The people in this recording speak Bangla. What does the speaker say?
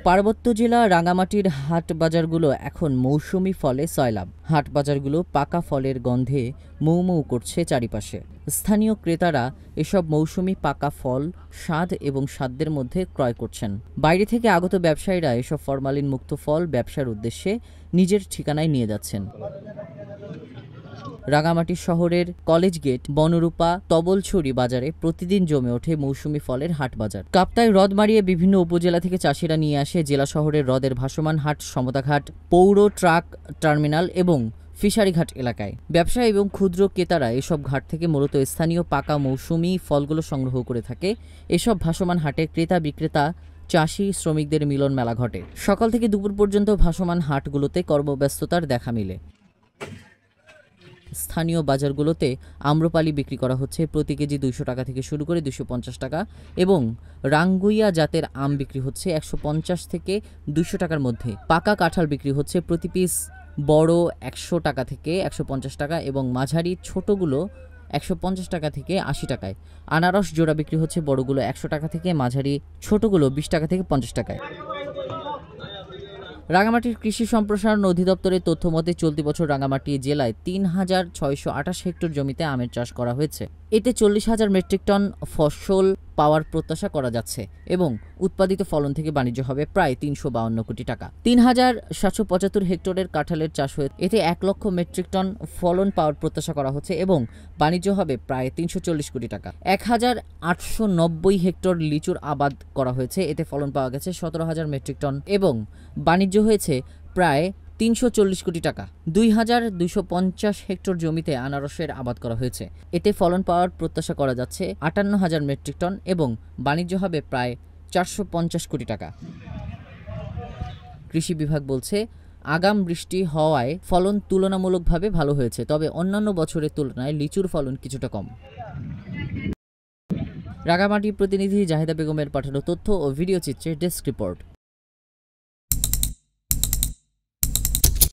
পার্বত্য জেলা রাঙামাটির হাট বাজারগুলো এখন মৌসুমি ফলে সয়লাব। হাট বাজারগুলো পাকা ফলের গন্ধে মৌ মৌ করছে চারিপাশে। স্থানীয় ক্রেতারা এসব মৌসুমি পাকা ফল স্বাদ এবং সাধ্যের মধ্যে ক্রয় করছেন। বাইরে থেকে আগত ব্যবসায়ীরা এসব ফরমালিন মুক্ত ফল ব্যবসার উদ্দেশ্যে নিজের ঠিকানায় নিয়ে যাচ্ছেন। রাঙামাটি শহরের কলেজ গেট, বনরূপা, তবলছড়ি বাজারে প্রতিদিন জমে ওঠে মৌসুমি ফলের হাট বাজার। কাপ্তাই হ্রদ মারিয়ে বিভিন্ন উপজেলা থেকে চাষিরা নিয়ে আসে জেলা শহরের হ্রদের ভাসমান হাট, সমতাঘাট, পৌর ট্রাক টার্মিনাল এবং ফিশারিঘাট এলাকায়। ব্যবসায়ী এবং ক্ষুদ্র ক্রেতারা এসব ঘাট থেকে মূলত স্থানীয় পাকা মৌসুমি ফলগুলো সংগ্রহ করে থাকে। এসব ভাসমান হাটে ক্রেতা বিক্রেতা, চাষি, শ্রমিকদের মিলন মেলা ঘটে। সকাল থেকে দুপুর পর্যন্ত ভাসমান হাটগুলোতে কর্মব্যস্ততার দেখা মিলে। স্থানীয় বাজারগুলোতে আম্রপালি বিক্রি করা হচ্ছে প্রতি কেজি 200 টাকা থেকে শুরু করে 250 টাকা এবং রাঙ্গুইয়া জাতের আম বিক্রি হচ্ছে 150 থেকে 200 টাকার মধ্যে। পাকা কাঁঠাল বিক্রি হচ্ছে প্রতি পিস বড় 100 টাকা থেকে 150 টাকা এবং মাঝারি ছোটগুলো 150 টাকা থেকে 80 টাকায়। আনারস জোড়া বিক্রি হচ্ছে বড়গুলো 100 টাকা থেকে, মাঝারি ছোটগুলো 20 টাকা থেকে 50 টাকায়। রাঙামাটির কৃষি সম্প্রসারণ অধিদপ্তরের তথ্য মতে চলতি বছর রাঙামাটি জেলায় 3,628 হেক্টর জমিতে আমের চাষ করা হয়েছে। এতে 40,000 মেট্রিক টন ফসল পাওয়ার প্রত্যাশা করা যাচ্ছে এবং উৎপাদিত ফলন থেকে বাণিজ্য হবে প্রায় 352 কোটি টাকা। 3,775 হেক্টরের কাঁঠালের চাষ হয়ে এতে 1 লক্ষ মেট্রিক টন ফলন পাওয়ার প্রত্যাশা করা হচ্ছে এবং বাণিজ্য হবে প্রায় 340 কোটি টাকা। 1,890 হেক্টর লিচুর আবাদ করা হয়েছে। এতে ফলন পাওয়া গেছে 17,000 মেট্রিক টন এবং বাণিজ্য হয়েছে প্রায় 340 কোটি টাকা। 2,250 হেক্টর জমিতে আনারসের আবাদ করা হয়েছে। এতে ফলন পাওয়ার প্রত্যাশা করা যাচ্ছে 58,000 মেট্রিক টন এবং বাণিজ্য হবে প্রায় 450 কোটি টাকা। কৃষি বিভাগ বলছে, আগাম বৃষ্টি হওয়ায় ফলন তুলনামূলকভাবে ভালো হয়েছে, তবে অন্যান্য বছরের তুলনায় লিচুর ফলন কিছুটা কম। রাঙামাটি প্রতিনিধি জাহিদা বেগমের পাঠানো তথ্য ও ভিডিও চিত্রে ডেস্ক রিপোর্ট।